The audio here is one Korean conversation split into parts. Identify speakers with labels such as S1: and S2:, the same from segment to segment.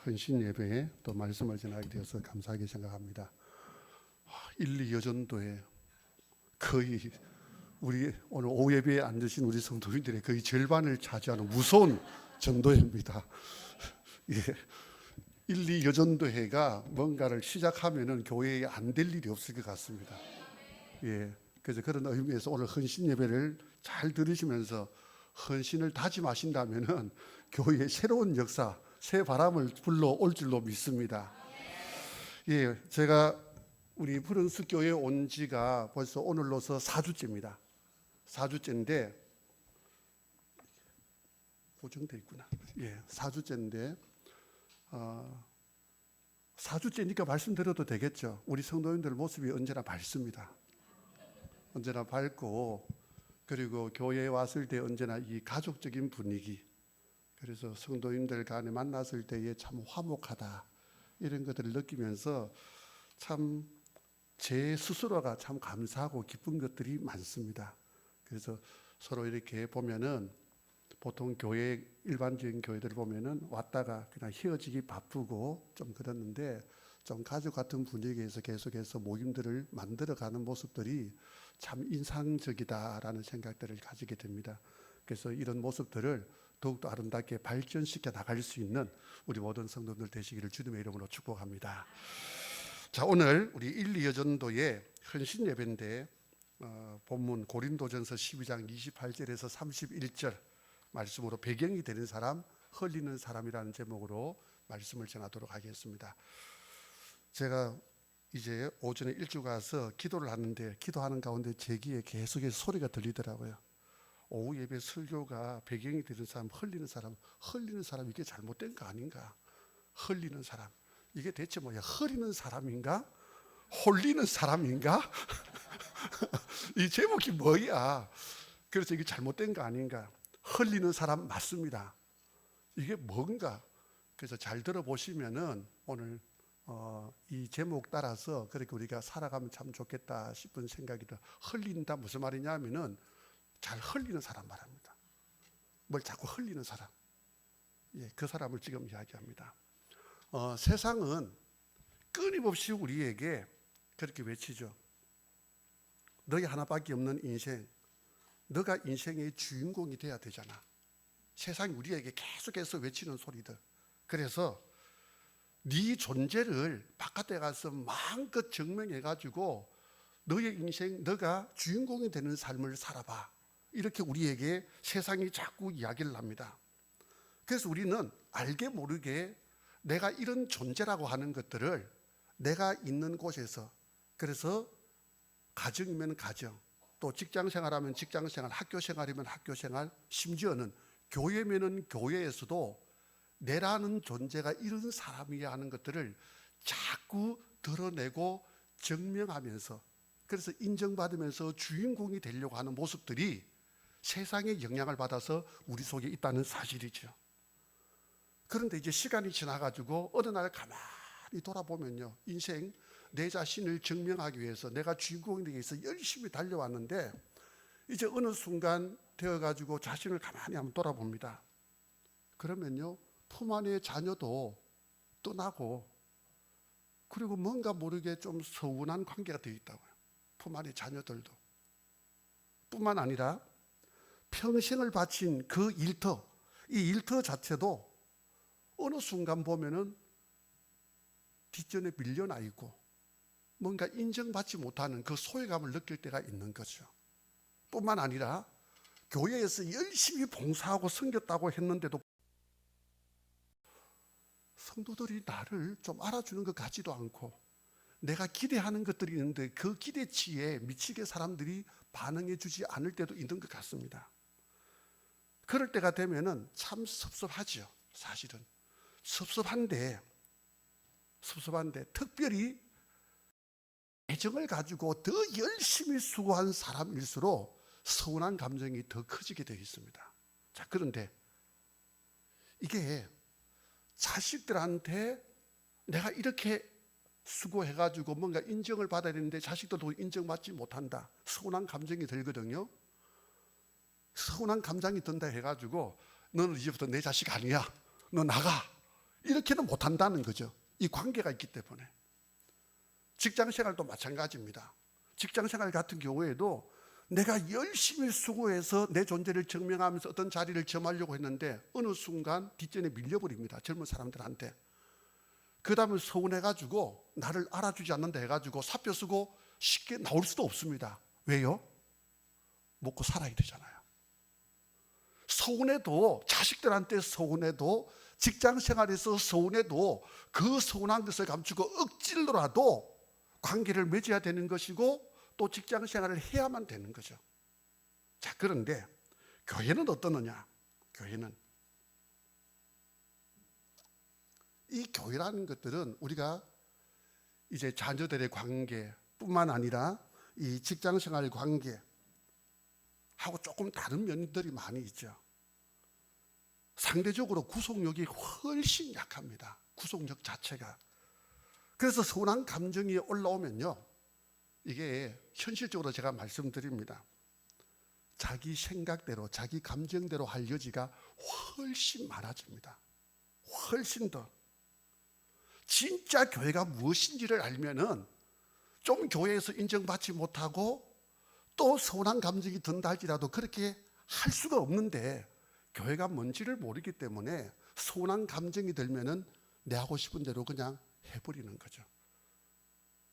S1: 헌신 예배에 또 말씀을 전하게 되어서 감사하게 생각합니다. 1, 2 여전도에 거의 우리 오늘 오후 예배에 앉으신 우리 성도님들의 거의 절반을 차지하는 무서운 전도회입니다. 예. 1, 2 여전도회가 뭔가를 시작하면은 교회에 안 될 일이 없을 것 같습니다. 예. 그래서 그런 의미에서 오늘 헌신 예배를 잘 들으시면서 헌신을 다짐하신다면은 교회의 새로운 역사, 새 바람을 불러올 줄로 믿습니다. 예, 제가 우리 푸른숲 교회에 온 지가 벌써 오늘로서 4주째입니다. 4주째인데 보정돼 있구나. 예, 4주째인데 4주째니까 말씀드려도 되겠죠. 우리 성도님들 모습이 언제나 밝습니다. 언제나 밝고, 그리고 교회에 왔을 때 언제나 이 가족적인 분위기, 그래서 성도님들 간에 만났을 때에 참 화목하다, 이런 것들을 느끼면서 참 제 스스로가 참 감사하고 기쁜 것들이 많습니다. 그래서 서로 이렇게 보면은 보통 교회, 일반적인 교회들을 보면은 왔다가 그냥 헤어지기 바쁘고 좀 그랬는데, 좀 가족 같은 분위기에서 계속해서 모임들을 만들어가는 모습들이 참 인상적이다라는 생각들을 가지게 됩니다. 그래서 이런 모습들을 더욱더 아름답게 발전시켜 나갈 수 있는 우리 모든 성도들 되시기를 주님의 이름으로 축복합니다. 자, 오늘 우리 1, 2 여전도의 헌신 예배인데 본문 고린도전서 12장 28절에서 31절 말씀으로 배경이 되는 사람, 흘리는 사람이라는 제목으로 말씀을 전하도록 하겠습니다. 제가 이제 오전에 일찍 가서 기도를 하는데, 기도하는 가운데 제 귀에 계속해서 소리가 들리더라고요. 오후 예배 설교가 배경이 되는 사람, 흘리는 사람, 이게 잘못된 거 아닌가? 흘리는 사람, 이게 대체 뭐야? 흐리는 사람인가? 홀리는 사람인가? 이 제목이 뭐야? 그래서 이게 잘못된 거 아닌가? 흘리는 사람 맞습니다. 이게 뭔가? 그래서 잘 들어보시면은 오늘 이 제목 따라서 그렇게 우리가 살아가면 참 좋겠다 싶은 생각이 들어요. 흘린다 무슨 말이냐면은 잘 흘리는 사람 말합니다. 뭘 자꾸 흘리는 사람. 예, 그 사람을 지금 이야기합니다. 세상은 끊임없이 우리에게 그렇게 외치죠. 너희 하나밖에 없는 인생, 너가 인생의 주인공이 돼야 되잖아. 세상이 우리에게 계속해서 외치는 소리들. 그래서 네 존재를 바깥에 가서 마음껏 증명해가지고 너의 인생, 너가 주인공이 되는 삶을 살아봐. 이렇게 우리에게 세상이 자꾸 이야기를 합니다. 그래서 우리는 알게 모르게 내가 이런 존재라고 하는 것들을 내가 있는 곳에서, 그래서 가정이면 가정, 또 직장생활하면 직장생활, 학교생활이면 학교생활, 심지어는 교회면은 교회에서도 내라는 존재가 이런 사람이야 하는 것들을 자꾸 드러내고 증명하면서, 그래서 인정받으면서 주인공이 되려고 하는 모습들이 세상의 영향을 받아서 우리 속에 있다는 사실이죠. 그런데 이제 시간이 지나가지고 어느 날 가만히 돌아보면요, 인생 내 자신을 증명하기 위해서 내가 주인공이 되기 위해서 열심히 달려왔는데, 이제 어느 순간 되어가지고 자신을 가만히 한번 돌아봅니다. 그러면요, 품 안의 자녀도 떠나고, 그리고 뭔가 모르게 좀 서운한 관계가 되어 있다고요. 품 안의 자녀들도. 뿐만 아니라 평생을 바친 그 일터, 이 일터 자체도 어느 순간 보면은 뒷전에 밀려나 있고 뭔가 인정받지 못하는 그 소외감을 느낄 때가 있는 거죠. 뿐만 아니라 교회에서 열심히 봉사하고 섬겼다고 했는데도 성도들이 나를 좀 알아주는 것 같지도 않고, 내가 기대하는 것들이 있는데 그 기대치에 미치게 사람들이 반응해 주지 않을 때도 있는 것 같습니다. 그럴 때가 되면은 참 섭섭하죠. 사실은 섭섭한데 특별히 애정을 가지고 더 열심히 수고한 사람일수록 서운한 감정이 더 커지게 되어 있습니다. 자, 그런데 이게 자식들한테 내가 이렇게 수고해가지고 뭔가 인정을 받아야 되는데 자식들도 인정받지 못한다, 서운한 감정이 들거든요. 서운한 감정이 든다 해가지고 너는 이제부터 내 자식 아니야, 너 나가, 이렇게는 못한다는 거죠. 이 관계가 있기 때문에. 직장생활도 마찬가지입니다. 직장생활 같은 경우에도 내가 열심히 수고해서 내 존재를 증명하면서 어떤 자리를 점하려고 했는데 어느 순간 뒷전에 밀려버립니다. 젊은 사람들한테. 그 다음에 서운해가지고 나를 알아주지 않는다 해가지고 사표 쓰고 쉽게 나올 수도 없습니다. 왜요? 먹고 살아야 되잖아요. 서운해도, 자식들한테 서운해도, 직장생활에서 서운해도 그 서운한 것을 감추고 억지로라도 관계를 맺어야 되는 것이고 또 직장생활을 해야만 되는 거죠. 자, 그런데 교회는 어떠느냐? 교회는 이 교회라는 것들은 우리가 이제 자녀들의 관계뿐만 아니라 이 직장생활 관계하고 조금 다른 면들이 많이 있죠. 상대적으로 구속력이 훨씬 약합니다. 구속력 자체가. 그래서 서운한 감정이 올라오면요, 이게 현실적으로 제가 말씀드립니다. 자기 생각대로, 자기 감정대로 할 여지가 훨씬 많아집니다. 훨씬 더. 진짜 교회가 무엇인지를 알면은 좀 교회에서 인정받지 못하고 또 서운한 감정이 든다 할지라도 그렇게 할 수가 없는데, 교회가 뭔지를 모르기 때문에 서운한 감정이 들면은 내 하고 싶은 대로 그냥 해버리는 거죠.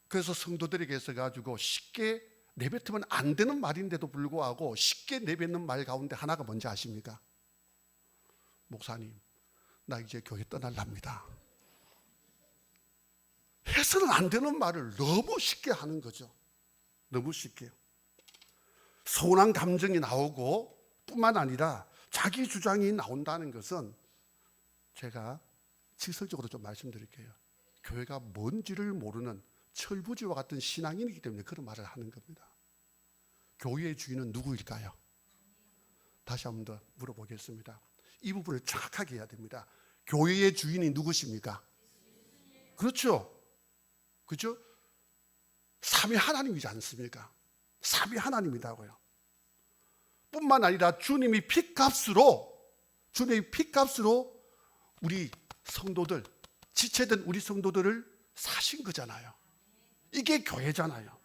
S1: 그래서 성도들에게서 가지고 쉽게 내뱉으면 안 되는 말인데도 불구하고 쉽게 내뱉는 말 가운데 하나가 뭔지 아십니까? 목사님, 나 이제 교회 떠날랍니다. 해서는 안 되는 말을 너무 쉽게 하는 거죠. 너무 쉽게. 서운한 감정이 나오고 뿐만 아니라 자기 주장이 나온다는 것은, 제가 직설적으로 좀 말씀드릴게요. 교회가 뭔지를 모르는 철부지와 같은 신앙인이기 때문에 그런 말을 하는 겁니다. 교회의 주인은 누구일까요? 다시 한 번 더 물어보겠습니다. 이 부분을 정확하게 해야 됩니다. 교회의 주인이 누구십니까? 그렇죠. 그렇죠? 삼위 하나님이지 않습니까? 삼위 하나님이라고요. 뿐만 아니라 주님이 피값으로 우리 성도들, 지체된 우리 성도들을 사신 거잖아요. 이게 교회잖아요.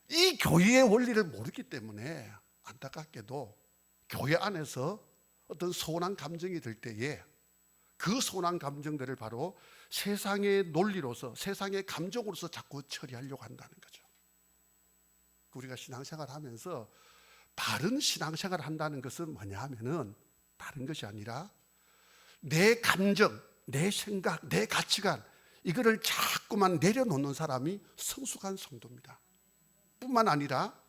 S1: 이 교회의 원리를 모르기 때문에 안타깝게도 교회 안에서 어떤 서운한 감정이 들 때에 그 서운한 감정들을 바로 세상의 논리로서, 세상의 감정으로서 자꾸 처리하려고 한다는 거죠. 우리가 신앙생활 하면서 바른 신앙생활을 한다는 것은 뭐냐 하면은 다른 것이 아니라 내 감정, 내 생각, 내 가치관, 이거를 자꾸만 내려놓는 사람이 성숙한 성도입니다. 뿐만 아니라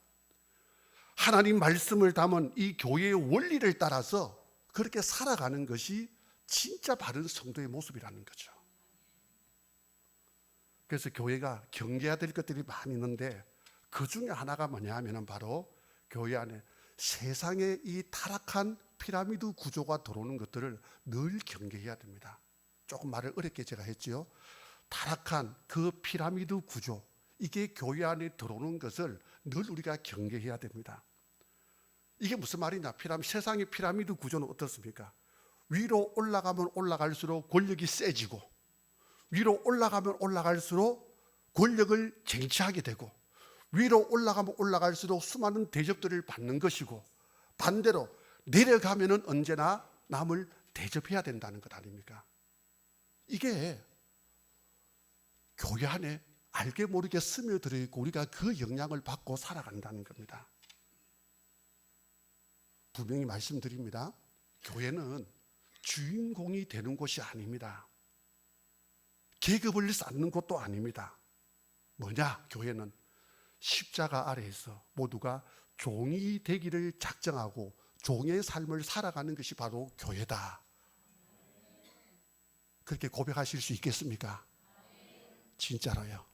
S1: 하나님 말씀을 담은 이 교회의 원리를 따라서 그렇게 살아가는 것이 진짜 바른 성도의 모습이라는 거죠. 그래서 교회가 경계해야 될 것들이 많이 있는데 그 중에 하나가 뭐냐 하면 바로 교회 안에 세상의 이 타락한 피라미드 구조가 들어오는 것들을 늘 경계해야 됩니다. 조금 말을 어렵게 제가 했지요. 타락한 그 피라미드 구조, 이게 교회 안에 들어오는 것을 늘 우리가 경계해야 됩니다. 이게 무슨 말이냐? 세상의 피라미드 구조는 어떻습니까? 위로 올라가면 올라갈수록 권력이 세지고, 위로 올라가면 올라갈수록 권력을 쟁취하게 되고, 위로 올라가면 올라갈수록 수많은 대접들을 받는 것이고, 반대로 내려가면은 언제나 남을 대접해야 된다는 것 아닙니까? 이게 교회 안에 알게 모르게 스며들어 있고 우리가 그 영향을 받고 살아간다는 겁니다. 분명히 말씀드립니다. 교회는 주인공이 되는 곳이 아닙니다. 계급을 쌓는 곳도 아닙니다. 뭐냐? 교회는 십자가 아래에서 모두가 종이 되기를 작정하고 종의 삶을 살아가는 것이 바로 교회다. 그렇게 고백하실 수 있겠습니까? 진짜로요?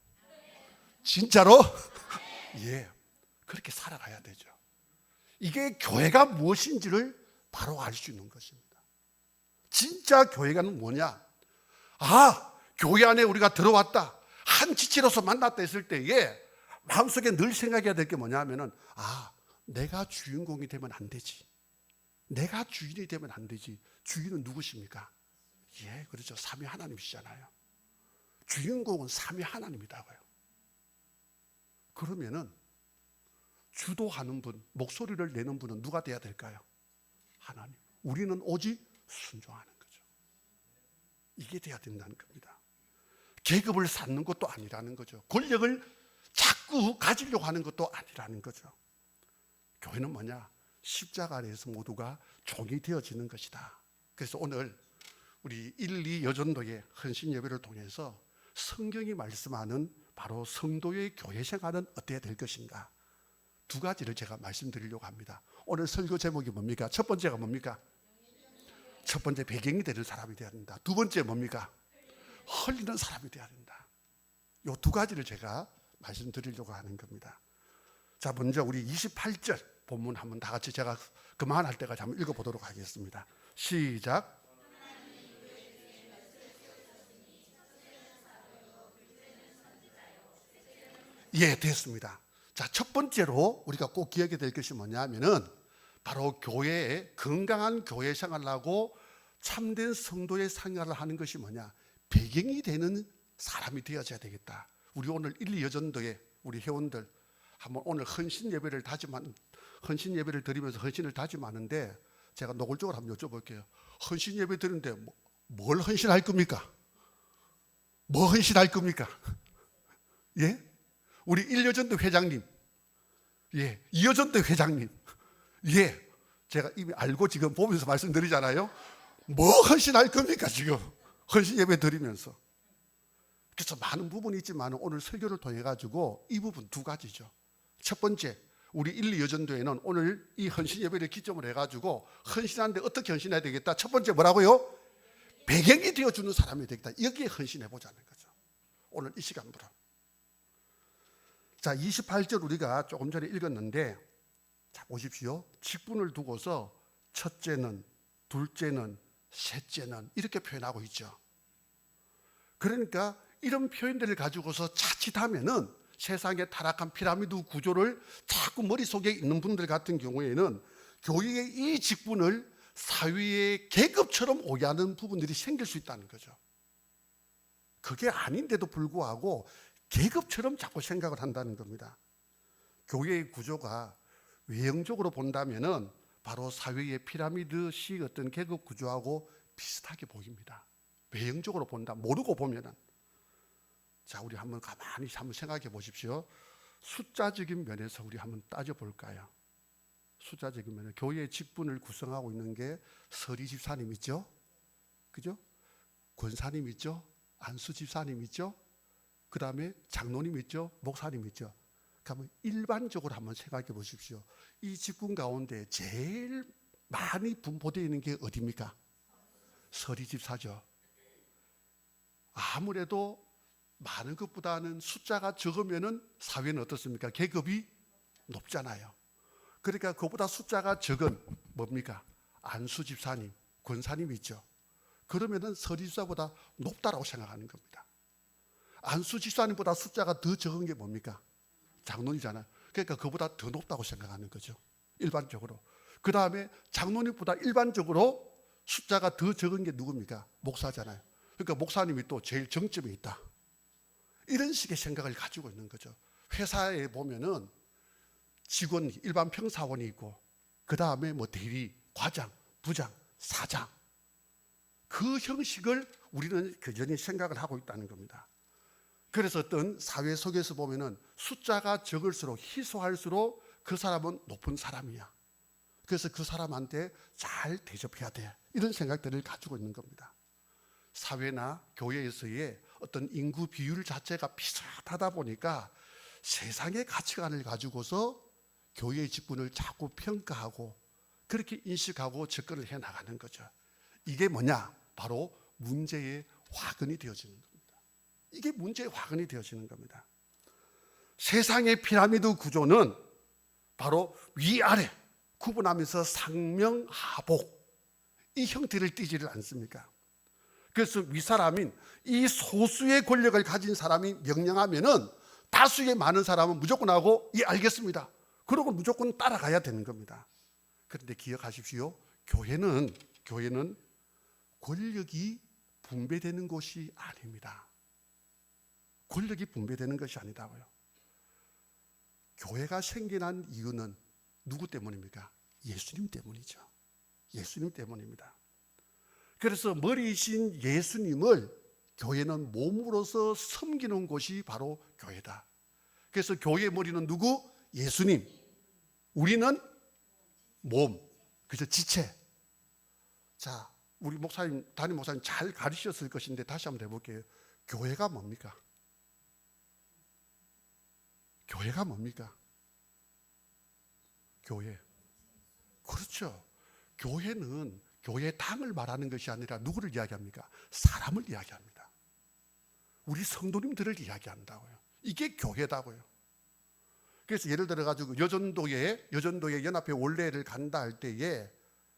S1: 진짜로? 예, 그렇게 살아가야 되죠. 이게 교회가 무엇인지를 바로 알 수 있는 것입니다. 진짜 교회가는 뭐냐? 교회 안에 우리가 들어왔다, 한 지체로서 만났다 했을 때에 마음속에 늘 생각해야 될 게 뭐냐 하면은, 내가 주인공이 되면 안 되지. 내가 주인이 되면 안 되지. 주인은 누구십니까? 예, 그렇죠. 삼위 하나님이시잖아요. 주인공은 삼위 하나님이다고요. 그러면은 주도하는 분, 목소리를 내는 분은 누가 돼야 될까요? 하나님. 우리는 오직 순종하는 거죠. 이게 돼야 된다는 겁니다. 계급을 쌓는 것도 아니라는 거죠. 권력을 자꾸 가지려고 하는 것도 아니라는 거죠. 교회는 뭐냐? 십자가 아래에서 모두가 종이 되어지는 것이다. 그래서 오늘 우리 1, 2 여전도의 헌신 예배를 통해서 성경이 말씀하는 바로 성도의 교회 생활은 어때야 될 것인가? 두 가지를 제가 말씀드리려고 합니다. 오늘 설교 제목이 뭡니까? 첫 번째가 뭡니까? 첫 번째, 배경이 되는 사람이 되어야 된다. 두 번째 뭡니까? 흘리는 사람이 되어야 된다. 이 두 가지를 제가 말씀드리려고 하는 겁니다. 자, 먼저 우리 28절 본문 한번 다 같이 제가 그만할 때까지 한번 읽어보도록 하겠습니다. 시작. 예, 됐습니다. 자, 첫 번째로 우리가 꼭 기억해야 될 것이 뭐냐면은 바로 교회에 건강한 교회 생활을 하고 참된 성도의 생활을 하는 것이 뭐냐? 배경이 되는 사람이 되어져야 되겠다. 우리 오늘 1, 2 여전도에 우리 회원들 한번 오늘 헌신 예배를 드리면서 헌신을 다짐하는데 제가 노골적으로 한번 여쭤볼게요. 헌신 예배 드리는데 뭘 헌신할 겁니까? 뭐 헌신할 겁니까? 예? 우리 1여전도 회장님, 예, 2여전도 회장님, 예, 제가 이미 알고 지금 보면서 말씀드리잖아요. 뭐 헌신할 겁니까 지금 헌신 예배 드리면서. 그래서 많은 부분이 있지만 오늘 설교를 통해 가지고 이 부분 두 가지죠. 첫 번째, 우리 1, 2 여전도에는 오늘 이 헌신 예배를 기점으로 해가지고 헌신하는데 어떻게 헌신해야 되겠다. 첫 번째 뭐라고요? 배경이 되어주는 사람이 되겠다. 여기에 헌신해보자는 거죠. 오늘 이 시간부터. 자, 28절 우리가 조금 전에 읽었는데, 자, 보십시오. 직분을 두고서 첫째는, 둘째는, 셋째는 이렇게 표현하고 있죠. 그러니까 이런 표현들을 가지고서 자칫하면은 세상의 타락한 피라미드 구조를 자꾸 머릿속에 있는 분들 같은 경우에는 교회의 이 직분을 사회의 계급처럼 오해하는 부분들이 생길 수 있다는 거죠. 그게 아닌데도 불구하고 계급처럼 자꾸 생각을 한다는 겁니다. 교회의 구조가 외형적으로 본다면은 바로 사회의 피라미드식 어떤 계급 구조하고 비슷하게 보입니다. 외형적으로 본다. 모르고 보면은. 자, 우리 한번 가만히 한번 생각해 보십시오. 숫자적인 면에서 우리 한번 따져 볼까요? 숫자적인 면에 교회의 직분을 구성하고 있는 게 서리 집사님 있죠? 그죠? 권사님 있죠? 안수 집사님 있죠? 그 다음에 장로님 있죠? 목사님 있죠? 그러면 일반적으로 한번 생각해 보십시오. 이 직분 가운데 제일 많이 분포되어 있는 게 어디입니까? 서리 집사죠. 아무래도 많은 것보다는 숫자가 적으면은 사회는 어떻습니까? 계급이 높잖아요. 그러니까 그보다 숫자가 적은 뭡니까? 안수 집사님, 권사님 있죠. 그러면은 서리 집사보다 높다라고 생각하는 겁니다. 안수 집사님보다 숫자가 더 적은 게 뭡니까? 장로님이잖아요. 그러니까 그보다 더 높다고 생각하는 거죠. 일반적으로. 그 다음에 장로님보다 일반적으로 숫자가 더 적은 게 누굽니까? 목사잖아요. 그러니까 목사님이 또 제일 정점에 있다. 이런 식의 생각을 가지고 있는 거죠. 회사에 보면은 직원, 일반 평사원이 있고, 그 다음에 뭐 대리, 과장, 부장, 사장. 그 형식을 우리는 여전히 생각을 하고 있다는 겁니다. 그래서 어떤 사회 속에서 보면은 숫자가 적을수록 희소할수록 그 사람은 높은 사람이야. 그래서 그 사람한테 잘 대접해야 돼. 이런 생각들을 가지고 있는 겁니다. 사회나 교회에서의 어떤 인구 비율 자체가 비슷하다 보니까 세상의 가치관을 가지고서 교회의 직분을 자꾸 평가하고 그렇게 인식하고 접근을 해 나가는 거죠. 이게 뭐냐? 바로 문제의 화근이 되어지는 겁니다. 이게 문제의 화근이 되어지는 겁니다. 세상의 피라미드 구조는 바로 위아래 구분하면서 상명하복 이 형태를 띠지를 않습니까? 그래서 윗사람인 이 소수의 권력을 가진 사람이 명령하면은 다수의 많은 사람은 무조건 하고 예 알겠습니다. 그러고 무조건 따라가야 되는 겁니다. 그런데 기억하십시오. 교회는 권력이 분배되는 곳이 아닙니다. 권력이 분배되는 것이 아니다고요. 교회가 생겨난 이유는 누구 때문입니까? 예수님 때문이죠. 예수님 때문입니다. 그래서 머리이신 예수님을 교회는 몸으로서 섬기는 곳이 바로 교회다. 그래서 교회의 머리는 누구? 예수님. 우리는 몸, 그죠? 지체. 자, 우리 목사님, 담임 목사님 잘 가르치셨을 것인데 다시 한번 해볼게요. 교회가 뭡니까? 교회가 뭡니까? 교회. 그렇죠. 교회는 교회의 당을 말하는 것이 아니라 누구를 이야기합니까? 사람을 이야기합니다. 우리 성도님들을 이야기한다고요. 이게 교회다고요. 그래서 예를 들어 가지고 여전도에 연합회 원례를 간다 할 때에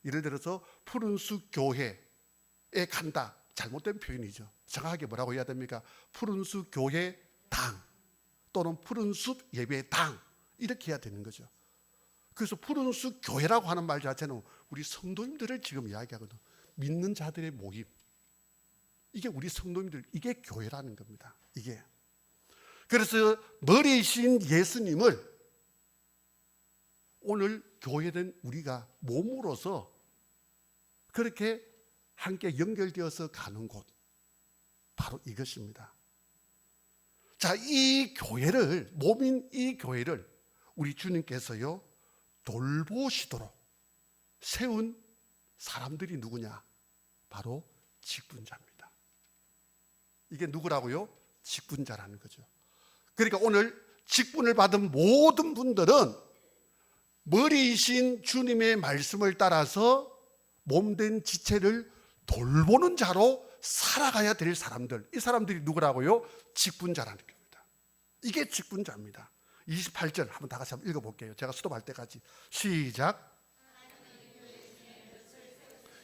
S1: 예를 들어서 푸른숲 교회에 간다. 잘못된 표현이죠. 정확하게 뭐라고 해야 됩니까? 푸른숲 교회 당 또는 푸른숲 예배당 이렇게 해야 되는 거죠. 그래서 푸른숲 교회라고 하는 말 자체는 우리 성도님들을 지금 이야기하거든. 믿는 자들의 모임. 이게 우리 성도님들, 이게 교회라는 겁니다. 이게. 그래서 머리이신 예수님을 오늘 교회된 우리가 몸으로서 그렇게 함께 연결되어서 가는 곳, 바로 이것입니다. 자, 이 교회를, 몸인 이 교회를 우리 주님께서요 돌보시도록 세운 사람들이 누구냐? 바로 직분자입니다. 이게 누구라고요? 직분자라는 거죠. 그러니까 오늘 직분을 받은 모든 분들은 머리이신 주님의 말씀을 따라서 몸된 지체를 돌보는 자로 살아가야 될 사람들. 이 사람들이 누구라고요? 직분자라는 겁니다. 이게 직분자입니다. 28절 한번 다 같이 한번 읽어볼게요. 제가 수도할 때까지. 시작.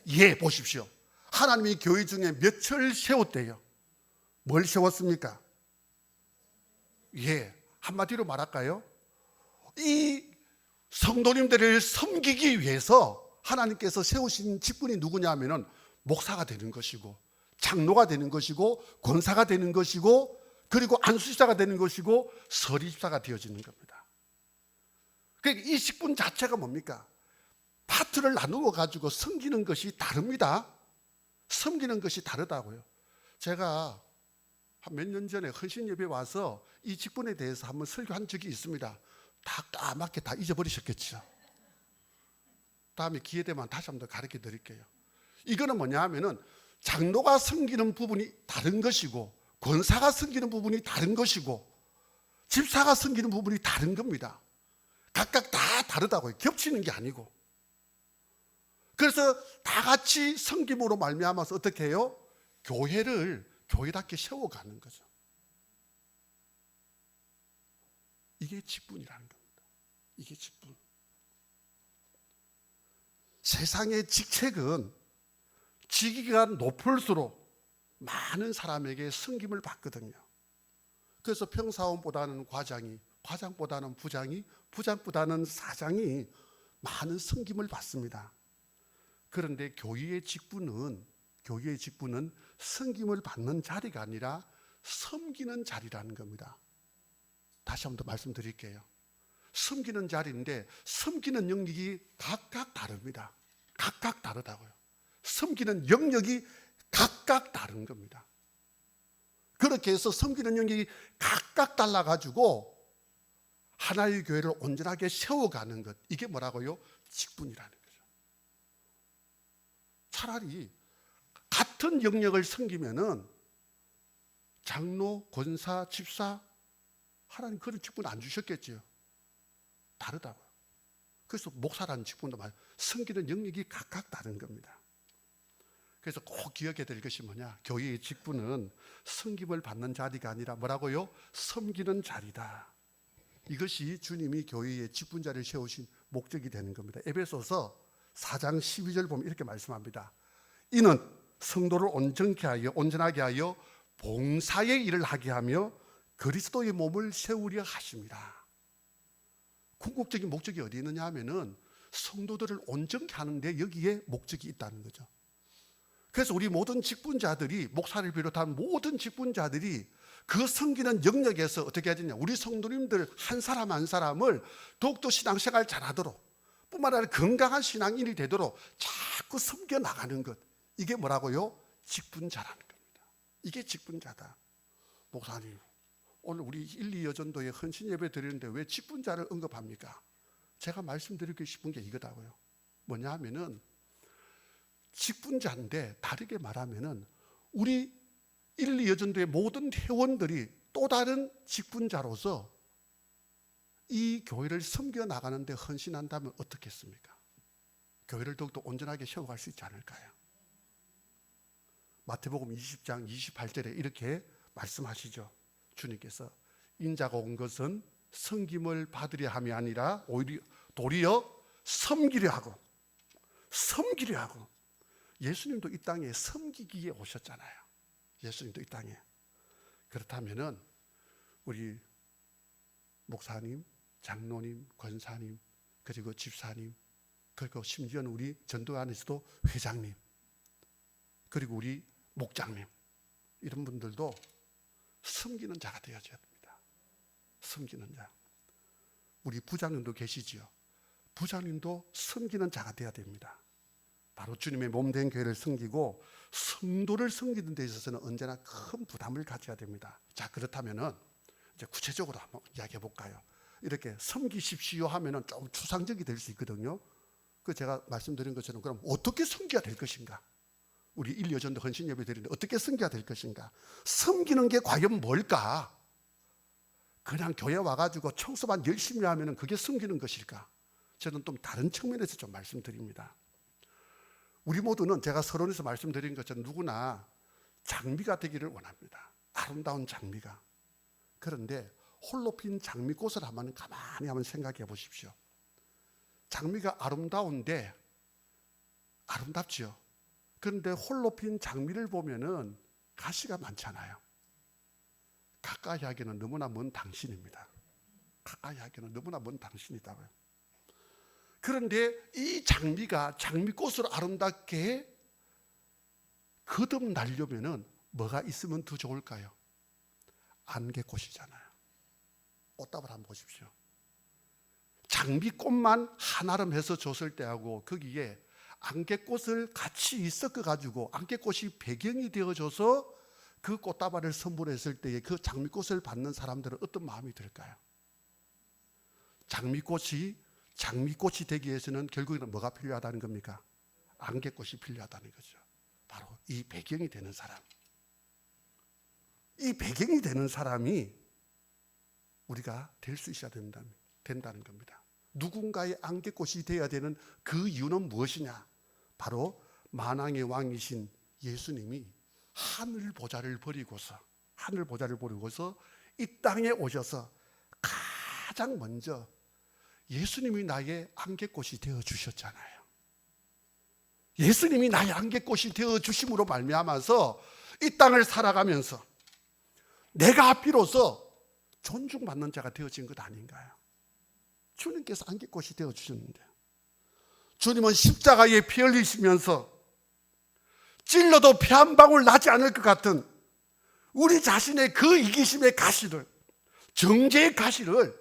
S1: 예, 보십시오. 하나님이 교회 중에 몇을 세웠대요. 뭘 세웠습니까? 예, 한마디로 말할까요? 이 성도님들을 섬기기 위해서 하나님께서 세우신 직분이 누구냐 하면은 목사가 되는 것이고 장로가 되는 것이고 권사가 되는 것이고 그리고 안수집사가 되는 것이고 서리집사가 되어지는 겁니다. 그러니까 이 직분 자체가 뭡니까? 파트를 나누어 가지고 섬기는 것이 다릅니다. 섬기는 것이 다르다고요. 제가 한 몇 년 전에 헌신 예배 와서 이 직분에 대해서 한번 설교한 적이 있습니다. 다 까맣게 다 잊어버리셨겠죠. 다음에 기회 되면 다시 한번 가르쳐 드릴게요. 이거는 뭐냐 하면은 장로가 섬기는 부분이 다른 것이고 권사가 섬기는 부분이 다른 것이고 집사가 섬기는 부분이 다른 겁니다. 각각 다 다르다고요. 겹치는 게 아니고. 그래서 다 같이 섬김으로 말미암아서 어떻게 해요? 교회를 교회답게 세워가는 거죠. 이게 직분이라는 겁니다. 이게 직분. 세상의 직책은 직위가 높을수록 많은 사람에게 섬김을 받거든요. 그래서 평사원보다는 과장이, 과장보다는 부장이, 부장보다는 사장이 많은 섬김을 받습니다. 그런데 교회의 직분은 섬김을 받는 자리가 아니라 섬기는 자리라는 겁니다. 다시 한번 더 말씀드릴게요. 섬기는 자리인데 섬기는 영역이 각각 다릅니다. 각각 다르다고요. 섬기는 영역이 각각 다른 겁니다. 그렇게 해서 섬기는 영역이 각각 달라가지고 하나의 교회를 온전하게 세워가는 것, 이게 뭐라고요? 직분이라는 거죠. 차라리 같은 영역을 섬기면은 장로, 권사, 집사, 하나님 그런 직분 안 주셨겠죠. 다르다고요. 그래서 목사라는 직분도 섬기는 영역이 각각 다른 겁니다. 그래서 꼭 기억해야 될 것이 뭐냐? 교회의 직분은 섬김을 받는 자리가 아니라 뭐라고요? 섬기는 자리다. 이것이 주님이 교회의 직분자를 세우신 목적이 되는 겁니다. 에베소서 4장 12절 보면 이렇게 말씀합니다. 이는 성도를 온전하게 하여 봉사의 일을 하게 하며 그리스도의 몸을 세우려 하십니다. 궁극적인 목적이 어디 있느냐 하면은 성도들을 온전케 하는데 여기에 목적이 있다는 거죠. 그래서 우리 모든 직분자들이, 목사를 비롯한 모든 직분자들이 그 섬기는 영역에서 어떻게 해야 되냐, 우리 성도님들 한 사람 한 사람을 더욱더 신앙생활 잘하도록, 뿐만 아니라 건강한 신앙인이 되도록 자꾸 섬겨 나가는 것, 이게 뭐라고요? 직분자라는 겁니다. 이게 직분자다. 목사님, 오늘 우리 1, 2 여전도에 헌신 예배 드리는데 왜 직분자를 언급합니까? 제가 말씀드리고 싶은 게 이거다고요. 뭐냐 하면은 직분자인데, 다르게 말하면은 우리 1, 2 여전도의 모든 회원들이 또 다른 직분자로서 이 교회를 섬겨 나가는데 헌신한다면 어떻겠습니까? 교회를 더욱더 온전하게 세워갈 수 있지 않을까요? 마태복음 20장 28절에 이렇게 말씀하시죠. 주님께서 인자가 온 것은 섬김을 받으려 함이 아니라 도리어 섬기려 하고, 섬기려 하고. 예수님도 이 땅에 섬기기에 오셨잖아요. 예수님도 이 땅에. 그렇다면은 우리 목사님, 장로님, 권사님, 그리고 집사님, 그리고 심지어는 우리 전도 안에서도 회장님, 그리고 우리 목장님, 이런 분들도 섬기는 자가 되어져야 됩니다. 섬기는 자. 우리 부장님도 계시지요. 부장님도 섬기는 자가 되어야 됩니다. 바로 주님의 몸된 교회를 섬기고 성도를 섬기는 데 있어서는 언제나 큰 부담을 가져야 됩니다. 자, 그렇다면은 이제 구체적으로 한번 이야기해 볼까요? 이렇게 섬기십시오 하면은 좀 추상적이 될 수 있거든요. 그 제가 말씀드린 것처럼, 그럼 어떻게 섬겨야 될 것인가? 우리 1, 2 여전도 헌신 예배 드리는데 어떻게 섬겨야 될 것인가? 섬기는 게 과연 뭘까? 그냥 교회 와가지고 청소만 열심히 하면은 그게 섬기는 것일까? 저는 좀 다른 측면에서 좀 말씀드립니다. 우리 모두는 제가 서론에서 말씀드린 것처럼 누구나 장미가 되기를 원합니다. 아름다운 장미가. 그런데 홀로 핀 장미꽃을 한번 가만히 한번 생각해 보십시오. 장미가 아름다운데, 아름답죠. 그런데 홀로 핀 장미를 보면은 가시가 많잖아요. 가까이 하기는 너무나 먼 당신입니다. 가까이 하기는 너무나 먼 당신이다고요. 그런데 이 장미가 장미꽃으로 아름답게 거듭나려면은 뭐가 있으면 더 좋을까요? 안개꽃이잖아요. 꽃다발 한번 보십시오. 장미꽃만 한아름 해서 줬을 때하고 거기에 안개꽃을 같이 섞어가지고 안개꽃이 배경이 되어줘서 그 꽃다발을 선물했을 때에 그 장미꽃을 받는 사람들은 어떤 마음이 들까요? 장미꽃이 되기 위해서는 결국에는 뭐가 필요하다는 겁니까? 안개꽃이 필요하다는 거죠. 바로 이 배경이 되는 사람. 이 배경이 되는 사람이 우리가 될 수 있어야 된다는 겁니다. 누군가의 안개꽃이 되어야 되는 그 이유는 무엇이냐? 바로 만왕의 왕이신 예수님이 하늘 보좌를 버리고서 이 땅에 오셔서 가장 먼저 예수님이 나의 안개꽃이 되어 주셨잖아요. 예수님이 나의 안개꽃이 되어 주심으로 말미암아서 이 땅을 살아가면서 내가 비로소 존중받는 자가 되어진 것 아닌가요? 주님께서 안개꽃이 되어 주셨는데, 주님은 십자가에 피 흘리시면서 찔러도 피 한 방울 나지 않을 것 같은 우리 자신의 그 이기심의 가시를, 정죄의 가시를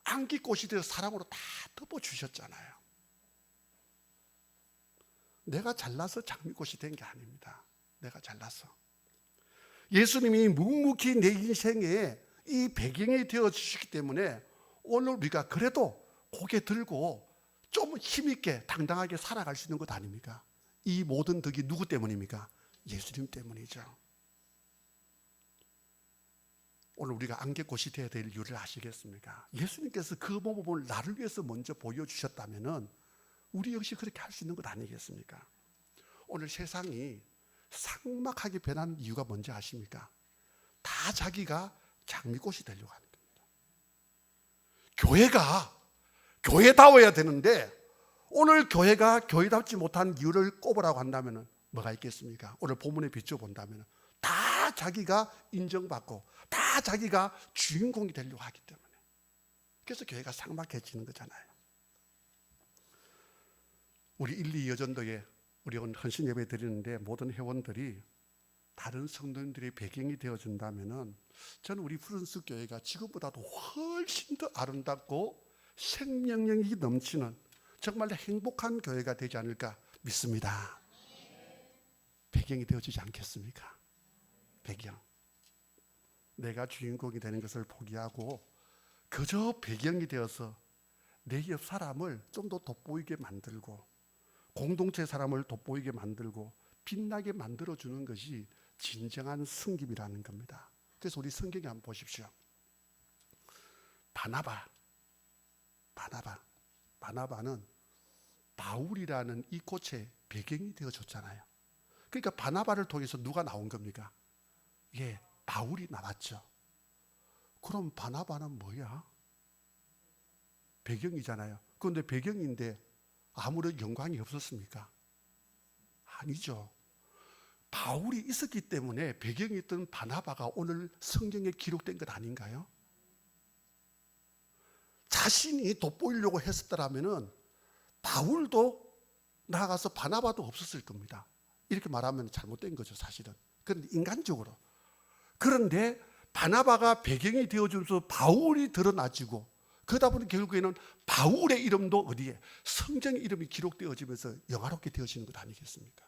S1: 안개꽃이 되어 사랑으로 다 덮어주셨잖아요. 내가 잘나서 장미꽃이 된 게 아닙니다. 내가 잘나서. 예수님이 묵묵히 내 인생에 이 배경이 되어주시기 때문에 오늘 우리가 그래도 고개 들고 좀 힘있게 당당하게 살아갈 수 있는 것 아닙니까? 이 모든 덕이 누구 때문입니까? 예수님 때문이죠. 오늘 우리가 안개꽃이 되어야 될 이유를 아시겠습니까? 예수님께서 그 모범을 나를 위해서 먼저 보여주셨다면 우리 역시 그렇게 할 수 있는 것 아니겠습니까? 오늘 세상이 삭막하게 변한 이유가 뭔지 아십니까? 다 자기가 장미꽃이 되려고 하는 겁니다. 교회가 교회다워야 되는데 오늘 교회가 교회답지 못한 이유를 꼽으라고 한다면 뭐가 있겠습니까? 오늘 본문에 비춰본다면 다 자기가 인정받고 다 자기가 주인공이 되려고 하기 때문에, 그래서 교회가 삭막해지는 거잖아요. 우리 1, 2 여전도에 우리 헌신 예배 드리는데 모든 회원들이 다른 성도님들의 배경이 되어준다면은 저는 우리 푸른숲 교회가 지금보다도 훨씬 더 아름답고 생명력이 넘치는 정말 행복한 교회가 되지 않을까 믿습니다. 배경이 되어주지 않겠습니까? 배경. 내가 주인공이 되는 것을 포기하고 그저 배경이 되어서 내 옆 사람을 좀 더 돋보이게 만들고 공동체 사람을 돋보이게 만들고 빛나게 만들어주는 것이 진정한 섬김이라는 겁니다. 그래서 우리 성경에 한번 보십시오. 바나바는 바울이라는 이 꽃의 배경이 되어줬잖아요. 그러니까 바나바를 통해서 누가 나온 겁니까? 예, 바울이 나왔죠. 그럼 바나바는 뭐야? 배경이잖아요. 그런데 배경인데 아무런 영광이 없었습니까? 아니죠. 바울이 있었기 때문에 배경이 있던 바나바가 오늘 성경에 기록된 것 아닌가요? 자신이 돋보이려고 했었더라면 바울도 나아가서 바나바도 없었을 겁니다. 이렇게 말하면 잘못된 거죠, 사실은. 그런데 인간적으로. 그런데 바나바가 배경이 되어주면서 바울이 드러나지고 그러다 보니 결국에는 바울의 이름도 어디에? 성경의 이름이 기록되어지면서 영화롭게 되어지는 것 아니겠습니까?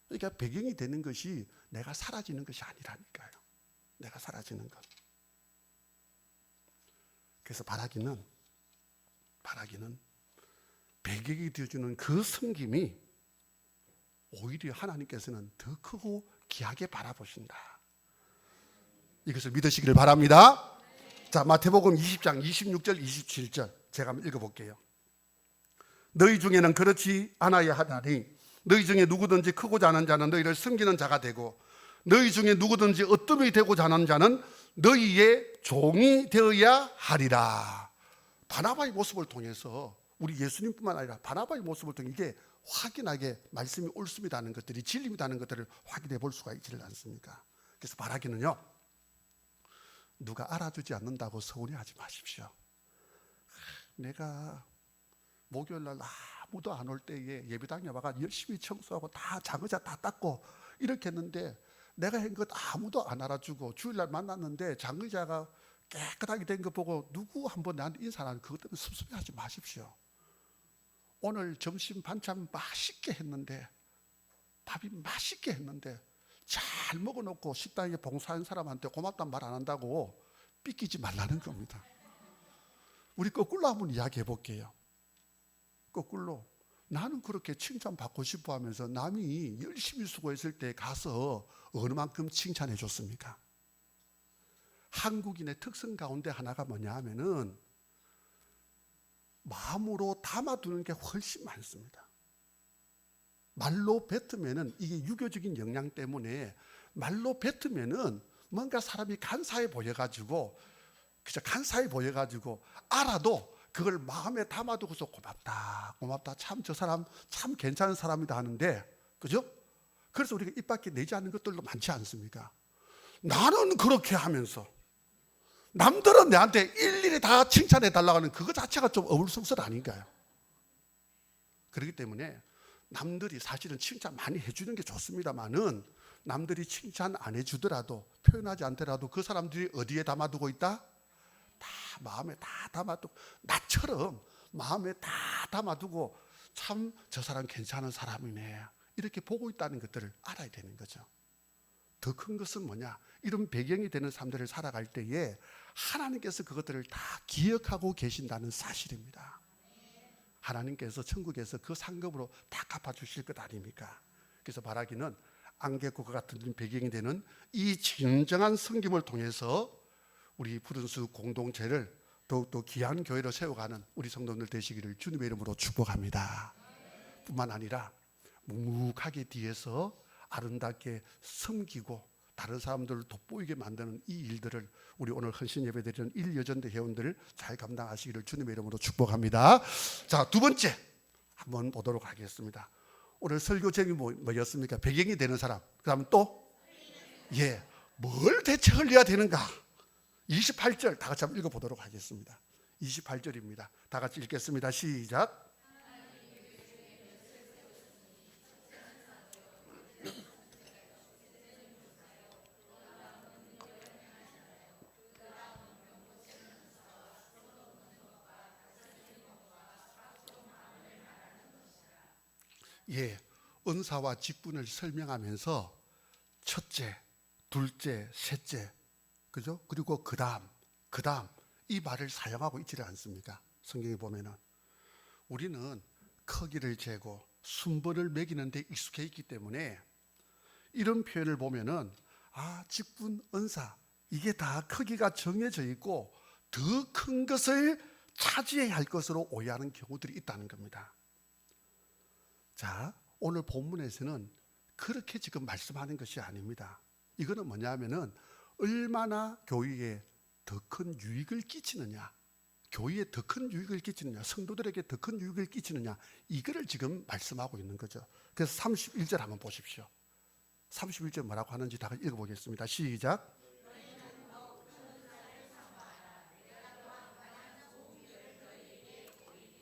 S1: 그러니까 배경이 되는 것이 내가 사라지는 것이 아니라니까요. 내가 사라지는 것. 그래서 바라기는 배경이 되어주는 그 섬김이 오히려 하나님께서는 더 크고 귀하게 바라보신다. 이것을 믿으시기를 바랍니다. 자, 마태복음 20장 26절 27절 제가 한번 읽어볼게요. 너희 중에는 그렇지 않아야 하나니 너희 중에 누구든지 크고자 하는 자는 너희를 섬기는 자가 되고 너희 중에 누구든지 어뜸이 되고자 하는 자는 너희의 종이 되어야 하리라. 바나바의 모습을 통해서 우리 예수님뿐만 아니라 바나바의 모습을 통해 이게 확인하게 말씀이 옳습니다는 것들이 진리이다는 것들을 확인해 볼 수가 있지를 않습니까? 그래서 바라기는요, 누가 알아주지 않는다고 서운해하지 마십시오. 내가 목요일날 아무도 안 올 때에 예배당에 와가 열심히 청소하고 다 장의자 다 닦고 이렇게 했는데 내가 한 것 아무도 안 알아주고 주일날 만났는데 장의자가 깨끗하게 된 거 보고 누구 한번 나한테 인사하는 그것 때문에 섭섭해하지 마십시오. 오늘 점심 반찬 맛있게 했는데 밥이 맛있게 했는데 잘 먹어놓고 식당에 봉사한 사람한테 고맙다는 말 안 한다고 삐끼지 말라는 겁니다. 우리 거꾸로 한번 이야기해 볼게요. 거꾸로 나는 그렇게 칭찬받고 싶어 하면서 남이 열심히 수고했을 때 가서 어느 만큼 칭찬해 줬습니까? 한국인의 특성 가운데 하나가 뭐냐 하면은 마음으로 담아두는 게 훨씬 많습니다. 말로 뱉으면은 이게 유교적인 영향 때문에 말로 뱉으면은 뭔가 사람이 간사해 보여가지고 그저 간사해 보여가지고 알아도 그걸 마음에 담아두고서 고맙다 참 저 사람 참 괜찮은 사람이다 하는데 그죠? 그래서 우리가 입 밖에 내지 않는 것들도 많지 않습니까? 나는 그렇게 하면서 남들은 내한테 일일이 다 칭찬해 달라고 하는 그거 자체가 좀 어불성설 아닌가요? 그렇기 때문에 남들이 사실은 칭찬 많이 해주는 게 좋습니다만은 남들이 칭찬 안 해주더라도 표현하지 않더라도 그 사람들이 어디에 담아두고 있다? 다 마음에 다 담아두고 나처럼 마음에 다 담아두고 참 저 사람 괜찮은 사람이네 이렇게 보고 있다는 것들을 알아야 되는 거죠. 더 큰 것은 뭐냐? 이런 배경이 되는 삶들을 살아갈 때에 하나님께서 그것들을 다 기억하고 계신다는 사실입니다. 하나님께서 천국에서 그 상급으로 다 갚아주실 것 아닙니까? 그래서 바라기는 안개꽃과 같은 배경이 되는 이 진정한 섬김을 통해서 우리 푸른숲 공동체를 더욱더 귀한 교회로 세워가는 우리 성도들 되시기를 주님의 이름으로 축복합니다. 뿐만 아니라 묵묵하게 뒤에서 아름답게 섬기고 다른 사람들을 돋보이게 만드는 이 일들을 우리 오늘 헌신 예배 드리는 일여전대 회원들을 잘 감당하시기를 주님의 이름으로 축복합니다. 자, 두 번째 한번 보도록 하겠습니다. 오늘 설교 제목이 뭐였습니까? 배경이 되는 사람. 그 다음 또 뭘 대책을 해야 되는가? 28절 다 같이 한번 읽어보도록 하겠습니다. 28절입니다. 다 같이 읽겠습니다. 시작. 예, 은사와 직분을 설명하면서 첫째, 둘째, 셋째, 그죠? 그리고 그다음 이 말을 사용하고 있지를 않습니까? 성경에 보면은 우리는 크기를 재고 순번을 매기는 데 익숙해 있기 때문에 이런 표현을 보면은 직분, 은사 이게 다 크기가 정해져 있고 더 큰 것을 차지해야 할 것으로 오해하는 경우들이 있다는 겁니다. 자, 오늘 본문에서는 그렇게 지금 말씀하는 것이 아닙니다. 이거는 뭐냐면은 얼마나 교회에 더 큰 유익을 끼치느냐, 교회에 더 큰 유익을 끼치느냐, 성도들에게 더 큰 유익을 끼치느냐, 이거를 지금 말씀하고 있는 거죠. 그래서 31절 한번 보십시오. 31절 뭐라고 하는지 다 읽어보겠습니다. 시작.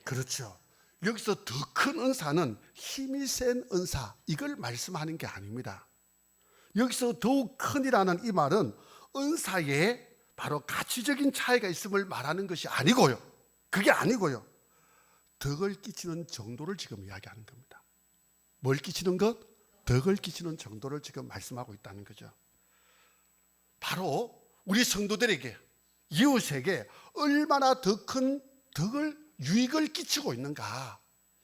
S1: 그렇죠. 여기서 더 큰 은사는 힘이 센 은사, 이걸 말씀하는 게 아닙니다. 여기서 더욱 큰이라는 이 말은 은사에 바로 가치적인 차이가 있음을 말하는 것이 아니고요. 그게 아니고요. 덕을 끼치는 정도를 지금 이야기하는 겁니다. 뭘 끼치는 것? 덕을 끼치는 정도를 지금 말씀하고 있다는 거죠. 바로 우리 성도들에게, 이웃에게 얼마나 더 큰 덕을, 유익을 끼치고 있는가,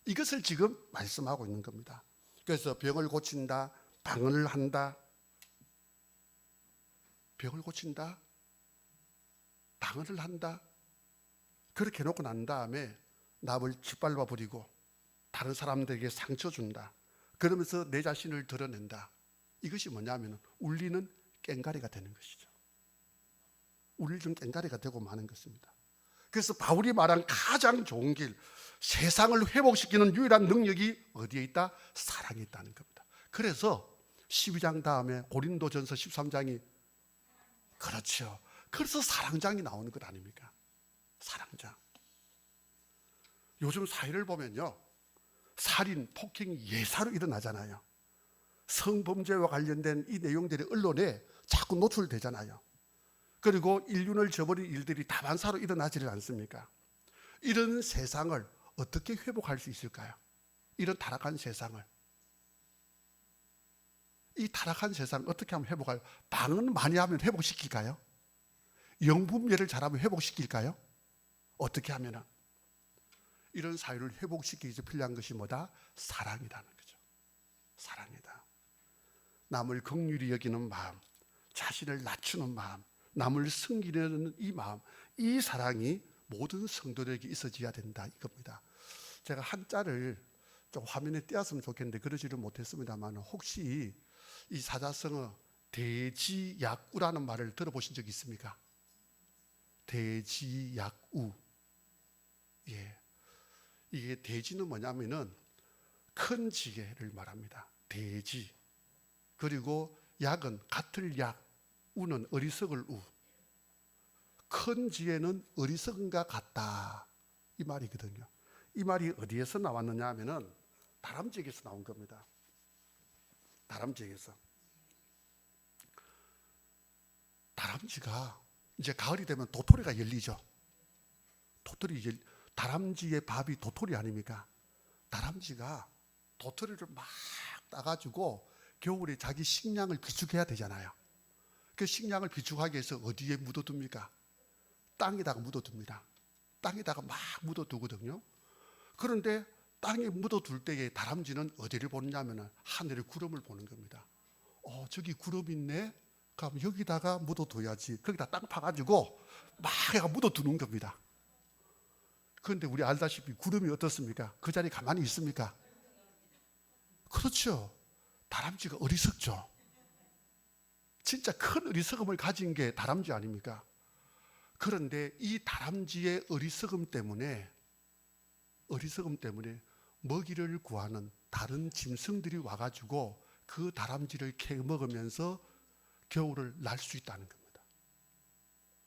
S1: 이것을 지금 말씀하고 있는 겁니다. 그래서 병을 고친다, 방언을 한다, 병을 고친다, 방언을 한다, 그렇게 해놓고 난 다음에 남을 짓밟아 버리고 다른 사람들에게 상처 준다, 그러면서 내 자신을 드러낸다. 이것이 뭐냐면 울리는 꽹가리가 되는 것이죠. 울리는 꽹가리가 되고 마는 것입니다. 그래서 바울이 말한 가장 좋은 길, 세상을 회복시키는 유일한 능력이 어디에 있다? 사랑에 있다는 겁니다. 그래서 12장 다음에 고린도전서 13장이, 그렇죠, 그래서 사랑장이 나오는 것 아닙니까? 사랑장. 요즘 사회를 보면요, 살인, 폭행이 예사로 일어나잖아요. 성범죄와 관련된 이 내용들이 언론에 자꾸 노출되잖아요. 그리고 인륜을 저버린 일들이 다반사로 일어나지를 않습니까? 이런 세상을 어떻게 회복할 수 있을까요? 이런 타락한 세상을, 이 타락한 세상 어떻게 하면 회복할까요? 방언 많이 하면 회복시킬까요? 영분별을 잘하면 회복시킬까요? 어떻게 하면은? 이런 사회를 회복시키기 위해서 필요한 것이 뭐다? 사랑이라는 거죠. 사랑이다. 남을 긍휼히 여기는 마음, 자신을 낮추는 마음, 남을 섬기려는 이 마음, 이 사랑이 모든 성도들에게 있어져야 된다, 이겁니다. 제가 한자를 좀 화면에 띄었으면 좋겠는데 그러지를 못했습니다만, 혹시 이 사자성어 대지약우라는 말을 들어보신 적 있습니까? 대지약우. 예. 이게 대지는 뭐냐면은 큰 지혜를 말합니다. 대지. 그리고 약은 같을 약, 우는 어리석을 우. 큰 지혜는 어리석은가 같다, 이 말이거든요. 이 말이 어디에서 나왔느냐 하면은 다람쥐에게서 나온 겁니다. 다람쥐에게서. 다람쥐가 이제 가을이 되면 도토리가 열리죠. 다람쥐의 밥이 도토리 아닙니까? 다람쥐가 도토리를 막 따가지고 겨울에 자기 식량을 비축해야 되잖아요. 그 식량을 비축하기 위해서 어디에 묻어둡니까? 땅에다가 묻어둡니다. 땅에다가 막 묻어두거든요. 그런데 땅에 묻어둘 때에 다람쥐는 어디를 보느냐면 하늘의 구름을 보는 겁니다. 저기 구름 있네? 그럼 여기다가 묻어둬야지. 거기다 땅 파가지고 막 해가 묻어두는 겁니다. 그런데 우리 알다시피 구름이 어떻습니까? 그 자리에 가만히 있습니까? 그렇죠. 다람쥐가 어리석죠. 진짜 큰 어리석음을 가진 게 다람쥐 아닙니까? 그런데 이 다람쥐의 어리석음 때문에 먹이를 구하는 다른 짐승들이 와가지고 그 다람쥐를 캐먹으면서 겨울을 날 수 있다는 겁니다.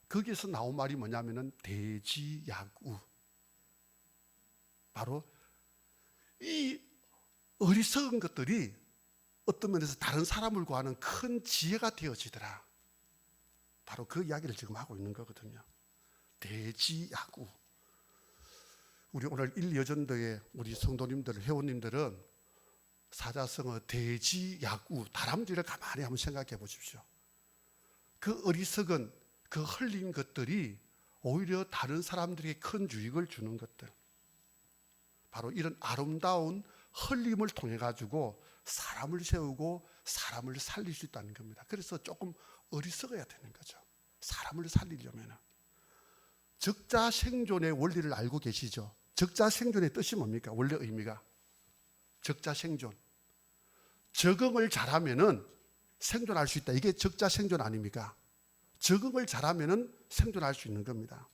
S1: 거기에서 나온 말이 뭐냐면은 대지약우. 바로 이 어리석은 것들이 어떤 면에서 다른 사람을 구하는 큰 지혜가 되어지더라. 바로 그 이야기를 지금 하고 있는 거거든요. 대지야구. 우리 오늘 1여전도의 우리 성도님들, 회원님들은 사자성어, 돼지, 야구, 다람쥐를 가만히 한번 생각해 보십시오. 그 어리석은 그 흘린 것들이 오히려 다른 사람들에게 큰 유익을 주는 것들, 바로 이런 아름다운 흘림을 통해 가지고 사람을 세우고 사람을 살릴 수 있다는 겁니다. 그래서 조금 어리석어야 되는 거죠. 사람을 살리려면. 적자 생존의 원리를 알고 계시죠? 적자 생존의 뜻이 뭡니까? 원래 의미가 적자 생존. 적응을 잘하면은 생존할 수 있다. 이게 적자 생존 아닙니까? 적응을 잘하면은 생존할 수 있는 겁니다.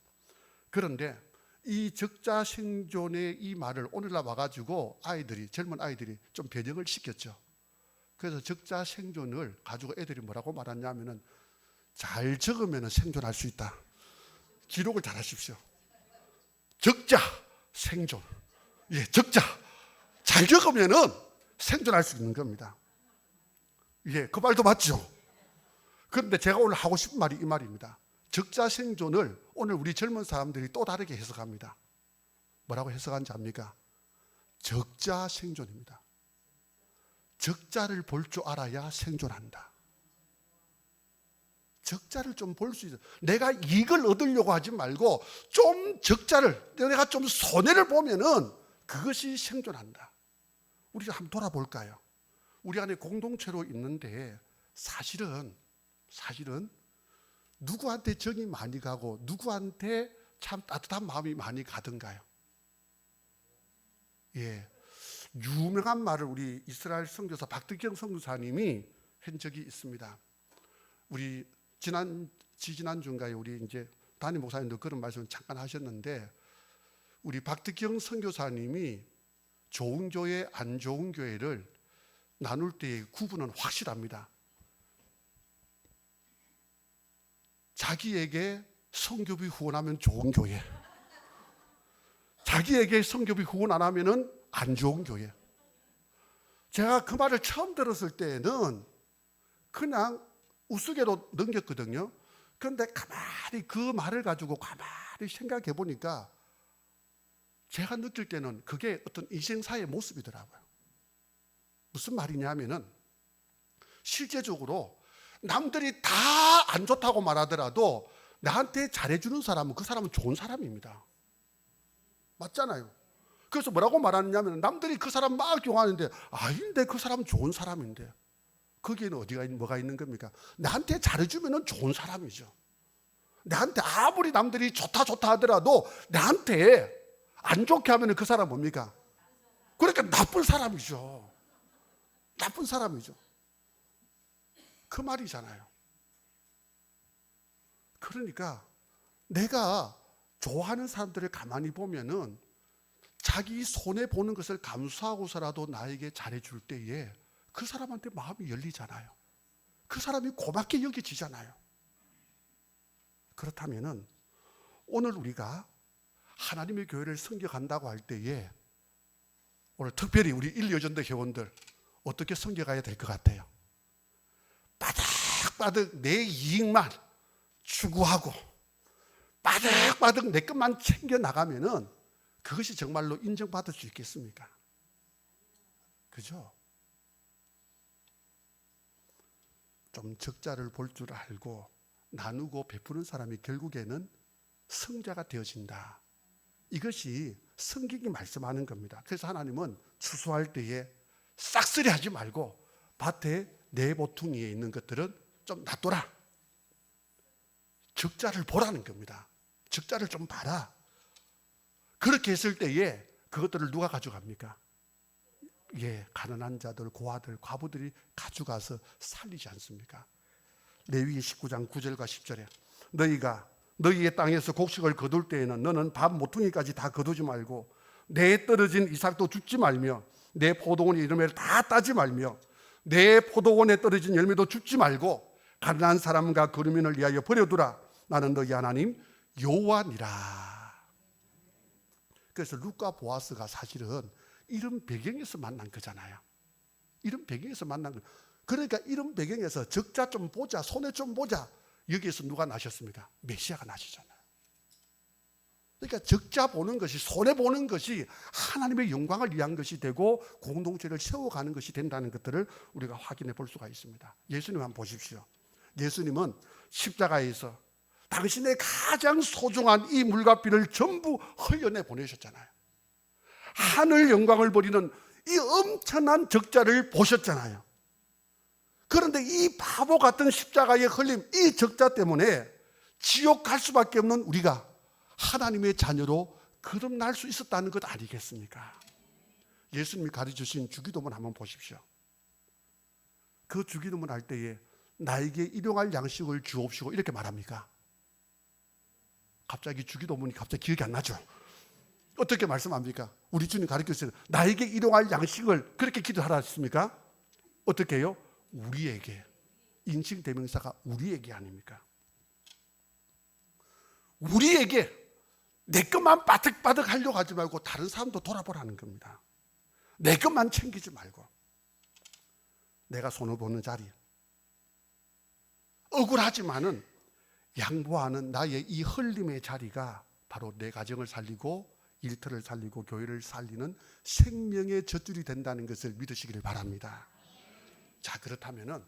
S1: 그런데 이 적자 생존의 이 말을 오늘날 와가지고 젊은 아이들이 좀 변형을 시켰죠. 그래서 적자 생존을 가지고 애들이 뭐라고 말하냐면은 잘 적으면 생존할 수 있다. 기록을 잘 하십시오. 적자 생존. 예, 적자. 잘 적으면은 생존할 수 있는 겁니다. 예, 그 말도 맞죠. 그런데 제가 오늘 하고 싶은 말이 이 말입니다. 적자 생존을 오늘 우리 젊은 사람들이 또 다르게 해석합니다. 뭐라고 해석하는지 압니까? 적자 생존입니다. 적자를 볼 줄 알아야 생존한다. 적자를 좀 볼 수 있어. 내가 이익을 얻으려고 하지 말고 좀 적자를, 내가 좀 손해를 보면은 그것이 생존한다. 우리가 한번 돌아볼까요? 우리 안에 공동체로 있는데 사실은 누구한테 정이 많이 가고 누구한테 참 따뜻한 마음이 많이 가던가요? 예, 유명한 말을 우리 이스라엘 선교사 박덕경 선교사님이 한 적이 있습니다. 우리 지지난주인가요? 우리 이제 담임 목사님도 그런 말씀을 잠깐 하셨는데, 우리 박덕경 선교사님이 좋은 교회, 안 좋은 교회를 나눌 때의 구분은 확실합니다. 자기에게 선교비 후원하면 좋은 교회, 자기에게 선교비 후원 안 하면은 안 좋은 교회. 제가 그 말을 처음 들었을 때는 그냥 우스개로 넘겼거든요. 그런데 가만히 그 말을 가지고 가만히 생각해 보니까 제가 느낄 때는 그게 어떤 인생사의 모습이더라고요. 무슨 말이냐면은 실제적으로 남들이 다 안 좋다고 말하더라도 나한테 잘해주는 사람은 그 사람은 좋은 사람입니다. 맞잖아요. 그래서 뭐라고 말하느냐면 남들이 그 사람 막 욕하는데 아닌데 그 사람은 좋은 사람인데 거기에는 뭐가 있는 겁니까? 나한테 잘해주면 좋은 사람이죠. 나한테 아무리 남들이 좋다 하더라도 나한테 안 좋게 하면 그 사람 뭡니까? 그러니까 나쁜 사람이죠. 나쁜 사람이죠. 그 말이잖아요. 그러니까 내가 좋아하는 사람들을 가만히 보면은 자기 손해 보는 것을 감수하고서라도 나에게 잘해줄 때에 그 사람한테 마음이 열리잖아요. 그 사람이 고맙게 여겨지잖아요. 그렇다면은 오늘 우리가 하나님의 교회를 섬겨간다고 할 때에 오늘 특별히 우리 1여전도 회원들 어떻게 섬겨가야 될 것 같아요? 바득바득 내 이익만 추구하고 바득바득 내 것만 챙겨 나가면은 그것이 정말로 인정받을 수 있겠습니까? 그죠? 좀 적자를 볼 줄 알고 나누고 베푸는 사람이 결국에는 성자가 되어진다. 이것이 성경이 말씀하는 겁니다. 그래서 하나님은 추수할 때에 싹쓸이 하지 말고 밭에 내 보퉁이에 있는 것들은 좀 놔둬라. 적자를 보라는 겁니다. 적자를 좀 봐라. 그렇게 했을 때에 그것들을 누가 가져갑니까? 예, 가난한 자들, 고아들, 과부들이 가져가서 살리지 않습니까? 레위기 19장 9절과 10절에 너희가 너희의 땅에서 곡식을 거둘 때에는 너는 밥 모퉁이까지 다 거두지 말고 내 떨어진 이삭도 줍지 말며 내 포도원의 열매를 다 따지 말며 내 포도원에 떨어진 열매도 줍지 말고 가난한 사람과 거류민을 위하여 버려두라. 나는 너희 하나님 여호와니라. 그래서 룻과 보아스가 사실은 이런 배경에서 만난 거잖아요. 이런 배경에서 만난 거. 그러니까 이런 배경에서 적자 좀 보자, 손해 좀 보자. 여기에서 누가 나셨습니까? 메시아가 나시잖아요. 그러니까 적자 보는 것이, 손해 보는 것이 하나님의 영광을 위한 것이 되고 공동체를 세워가는 것이 된다는 것들을 우리가 확인해 볼 수가 있습니다. 예수님 한번 보십시오. 예수님은 십자가에서 당신의 가장 소중한 이 물과 피를 전부 흘려내 보내셨잖아요. 하늘 영광을 버리는 이 엄청난 적자를 보셨잖아요. 그런데 이 바보 같은 십자가의 흘림, 이 적자 때문에 지옥 갈 수밖에 없는 우리가 하나님의 자녀로 거듭날 수 있었다는 것 아니겠습니까? 예수님이 가르쳐주신 주기도문 한번 보십시오. 그 주기도문 할 때에 나에게 일용할 양식을 주옵시고 이렇게 말합니까? 갑자기 주기도문이 갑자기 기억이 안 나죠? 어떻게 말씀합니까? 우리 주님 가르쳐주세요. 나에게 일용할 양식을 그렇게 기도하라 했습니까? 어떻게 해요? 우리에게. 인칭 대명사가 우리에게 아닙니까? 우리에게 내 것만 바득바득 하려고 하지 말고 다른 사람도 돌아보라는 겁니다. 내 것만 챙기지 말고 내가 손을 보는 자리, 억울하지만은 양보하는 나의 이 흘림의 자리가 바로 내 가정을 살리고 일터를 살리고 교회를 살리는 생명의 젖줄이 된다는 것을 믿으시기를 바랍니다. 자, 그렇다면은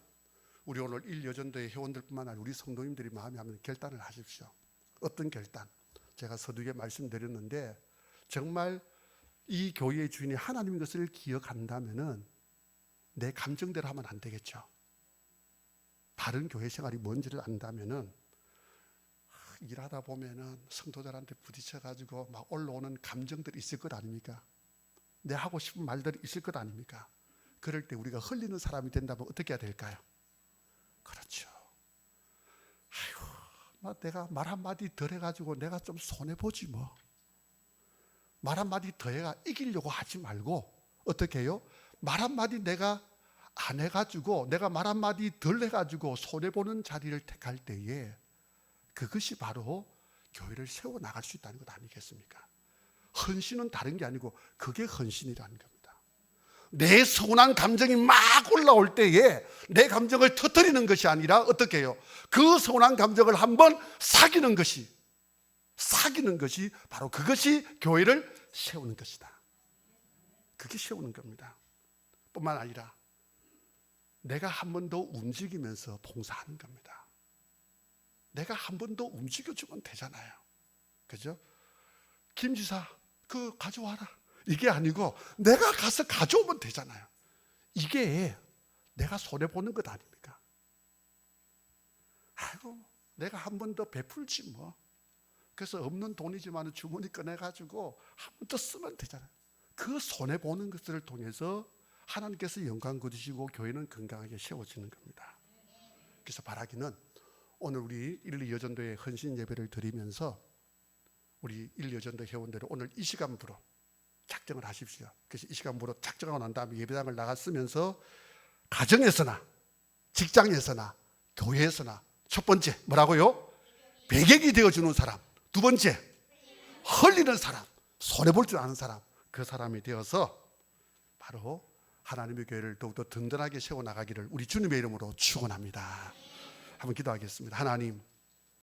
S1: 우리 오늘 1여전도의 회원들뿐만 아니라 우리 성도님들이 마음에 하면 결단을 하십시오. 어떤 결단? 제가 서두에 말씀드렸는데 정말 이 교회의 주인이 하나님인 것을 기억한다면은 내 감정대로 하면 안 되겠죠. 다른 교회 생활이 뭔지를 안다면은 일하다 보면은 성도들한테 부딪혀가지고 막 올라오는 감정들이 있을 것 아닙니까? 내 하고 싶은 말들이 있을 것 아닙니까? 그럴 때 우리가 흘리는 사람이 된다면 어떻게 해야 될까요? 그렇죠. 아이고, 내가 말 한마디 덜 해가지고 내가 좀 손해보지 뭐. 말 한마디 더 해가 이기려고 하지 말고 어떻게 해요? 말 한마디 내가 안 해가지고 내가 말 한마디 덜 해가지고 손해보는 자리를 택할 때에 그것이 바로 교회를 세워나갈 수 있다는 것 아니겠습니까? 헌신은 다른 게 아니고 그게 헌신이라는 겁니다. 내 서운한 감정이 막 올라올 때에 내 감정을 터뜨리는 것이 아니라 어떻게 해요? 그 서운한 감정을 한번 사귀는 것이 바로 그것이 교회를 세우는 것이다. 그게 세우는 겁니다. 뿐만 아니라 내가 한 번 더 움직이면서 봉사하는 겁니다. 내가 한 번 더 움직여주면 되잖아요. 그죠? 김 지사 그거 가져와라. 이게 아니고 내가 가서 가져오면 되잖아요. 이게 내가 손해보는 것 아닙니까? 아이고 내가 한 번 더 베풀지 뭐. 그래서 없는 돈이지만 주머니 꺼내가지고 한 번 더 쓰면 되잖아요. 그 손해보는 것들을 통해서 하나님께서 영광 거두시고 교회는 건강하게 세워지는 겁니다. 그래서 바라기는 오늘 우리 1.2여전도의 헌신 예배를 드리면서 우리 1.2여전도 회원들은 오늘 이 시간부로 작정을 하십시오. 그래서 이 시간부로 작정하고 난 다음에 예배당을 나갔으면서 가정에서나 직장에서나 교회에서나 첫 번째 뭐라고요? 배경이 되어주는 사람. 두 번째 흘리는 사람, 손해볼 줄 아는 사람, 그 사람이 되어서 바로 하나님의 교회를 더욱더 든든하게 세워나가기를 우리 주님의 이름으로 축원합니다. 한번 기도하겠습니다. 하나님,